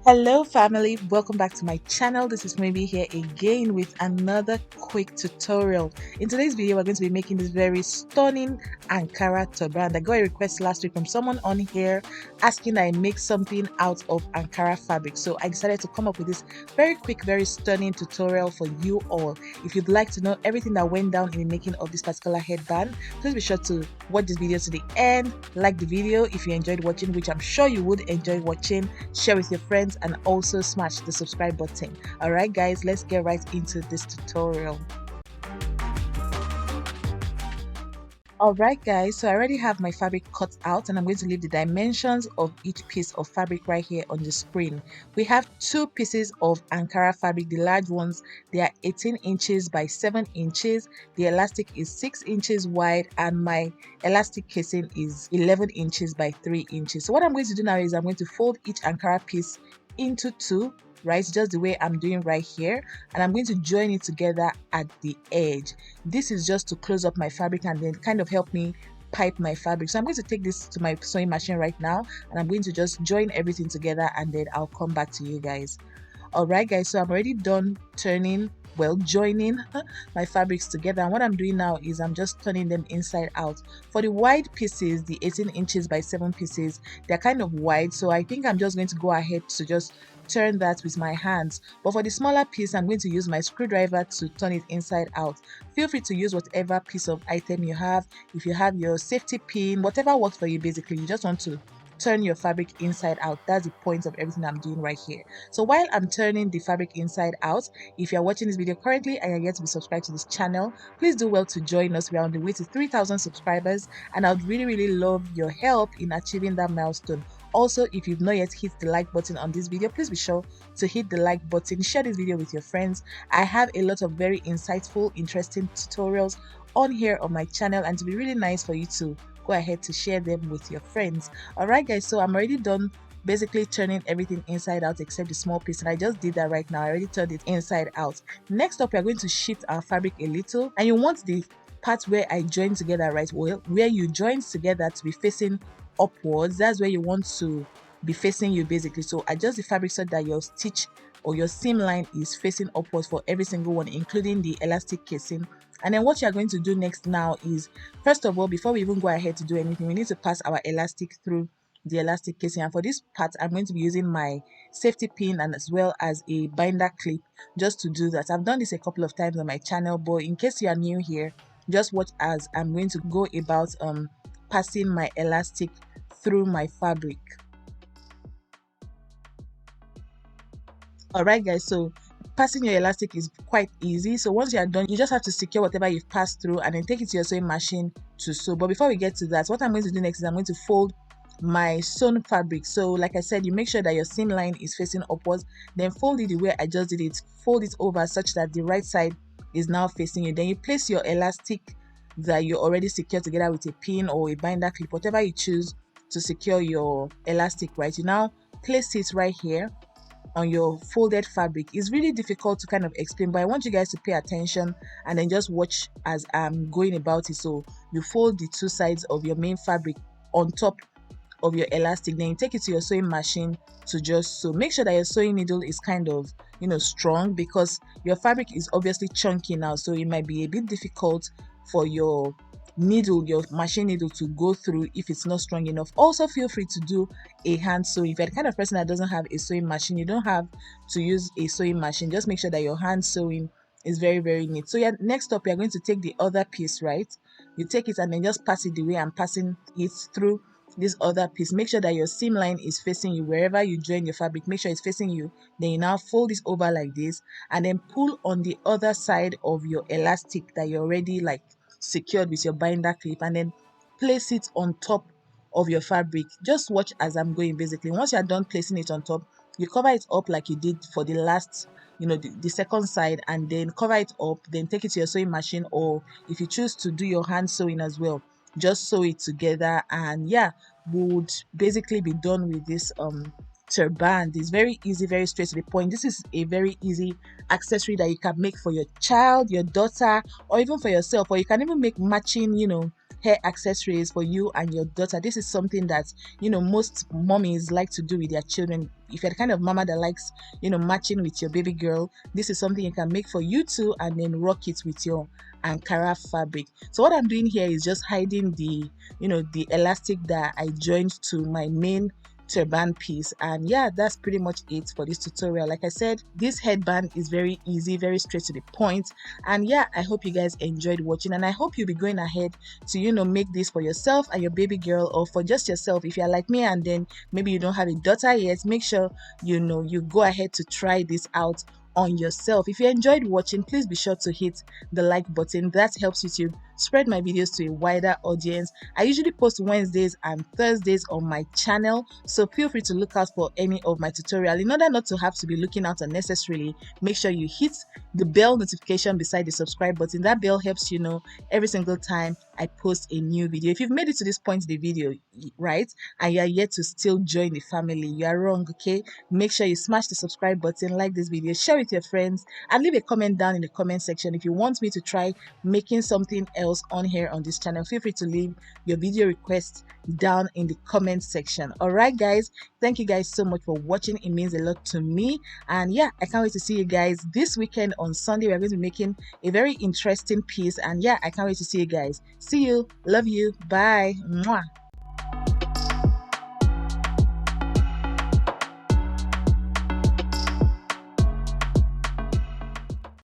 Hello family, welcome back to my channel. This is Funmibi here again with another quick tutorial. In today's video we're going to be making this very stunning ankara turban. I got a request last week from someone on here asking that I make something out of ankara fabric, so I decided to come up with this very quick, very stunning tutorial for you all. If you'd like to know everything that went down in the making of this particular headband, please be sure to watch this video to the end. Like the video if you enjoyed watching, which I'm sure you would enjoy watching. Share with your friends and also smash the subscribe button. Alright guys, let's get right into this tutorial. Alright guys, so I already have my fabric cut out and I'm going to leave the dimensions of each piece of fabric right here on the screen. We have two pieces of ankara fabric. The large ones, they are 18 inches by 7 inches. The elastic is 6 inches wide and my elastic casing is 11 inches by 3 inches. So what I'm going to do now is I'm going to fold each ankara piece into two, right, just the way I'm doing right here, and I'm going to join it together at the edge. This is just to close up my fabric and then kind of help me pipe my fabric. So I'm going to take this to my sewing machine right now and I'm going to just join everything together and then I'll come back to you guys. Alright guys, so I'm already done joining my fabrics together, and what I'm doing now is I'm just turning them inside out. For the wide pieces, the 18 inches by 7 pieces, they're kind of wide, so I think I'm just going to go ahead to just turn that with my hands. But for the smaller piece, I'm going to use my screwdriver to turn it inside out. Feel free to use whatever piece of item you have. If you have your safety pin, whatever works for you, basically you just want to turn your fabric inside out. That's the point of everything I'm doing right here. So while I'm turning the fabric inside out, if you're watching this video currently and you're yet to be subscribed to this channel, please do well to join us. We're on the way to 3,000 subscribers and I would really love your help in achieving that milestone. Also, if you've not yet hit the like button on this video, please be sure to hit the like button. Share this video with your friends. I have a lot of very insightful, interesting tutorials on here on my channel, and to be really nice for you to go ahead to share them with your friends. Alright guys, so I'm already done basically turning everything inside out except the small piece, and I just did that right now. I already turned it inside out. Next up, we are going to shift our fabric a little, and you want the part where I join together, right, well, where you join together to be facing upwards. That's where you want to be facing you basically. So adjust the fabric so that your stitch or your seam line is facing upwards for every single one, including the elastic casing. And then what you're going to do next now is, first of all, before we even go ahead to do anything, we need to pass our elastic through the elastic casing. And for this part, I'm going to be using my safety pin and as well as a binder clip just to do that. I've done this a couple of times on my channel, but in case you are new here, just watch as I'm going to go about passing my elastic through my fabric. Alright guys, so passing your elastic is quite easy. So once you are done, you just have to secure whatever you've passed through and then take it to your sewing machine to sew. But before we get to that, what I'm going to do next is I'm going to fold my sewn fabric. So like I said, you make sure that your seam line is facing upwards, then fold it the way I just did it. Fold it over such that the right side is now facing you. Then you place your elastic that you already secured together with a pin or a binder clip, whatever you choose to secure your elastic, right? You now place it right here on your folded fabric. It's really difficult to kind of explain, but I want you guys to pay attention and then just watch as I'm going about it. So you fold the two sides of your main fabric on top of your elastic, then you take it to your sewing machine to just sew. Make sure that your sewing needle is kind of, strong, because your fabric is obviously chunky now, so it might be a bit difficult for your machine needle to go through if it's not strong enough. Also, feel free to do a hand sewing. If you're the kind of person that doesn't have a sewing machine, you don't have to use a sewing machine. Just make sure that your hand sewing is very neat. So yeah, next up, you're going to take the other piece, right? You take it and then just pass it the way I'm passing it through this other piece. Make sure that your seam line is facing you. Wherever you join your fabric, make sure it's facing you. Then you now fold this over like this and then pull on the other side of your elastic that you're already secured with your binder clip, and then place it on top of your fabric. Just watch as I'm going. Basically, once you're done placing it on top, you cover it up like you did for the last, the second side, and then cover it up, then take it to your sewing machine, or if you choose to do your hand sewing as well, just sew it together, and yeah, we would basically be done with this turban. It's very easy, very straight to the point. This is a very easy accessory that you can make for your child, your daughter, or even for yourself, or you can even make matching, hair accessories for you and your daughter. This is something that most mommies like to do with their children. If you're the kind of mama that likes matching with your baby girl, this is something you can make for you too, and then rock it with your ankara fabric. So what I'm doing here is just hiding the the elastic that I joined to my main turban piece, and yeah, that's pretty much it for this tutorial. Like I said, this headband is very easy, very straight to the point, and yeah, I hope you guys enjoyed watching, and I hope you'll be going ahead to make this for yourself and your baby girl, or for just yourself. If you're like me and then maybe you don't have a daughter yet, make sure you go ahead to try this out on yourself. If you enjoyed watching, please be sure to hit the like button. That helps YouTube spread my videos to a wider audience. I usually post Wednesdays and Thursdays on my channel, so feel free to look out for any of my tutorial. In order not to have to be looking out unnecessarily, make sure you hit the bell notification beside the subscribe button. That bell helps you know every single time I post a new video. If you've made it to this point in the video, right, and you are yet to still join the family, you are wrong. Okay, make sure you smash the subscribe button, like this video, share with your friends, and leave a comment down in the comment section. If you want me to try making something else on here on this channel, feel free to leave your video request down in the comment section. All right guys, thank you guys so much for watching. It means a lot to me, and yeah, I can't wait to see you guys this weekend on Sunday. We're going to be making a very interesting piece, and yeah, I can't wait to see you guys. See you, love you, bye. Mwah.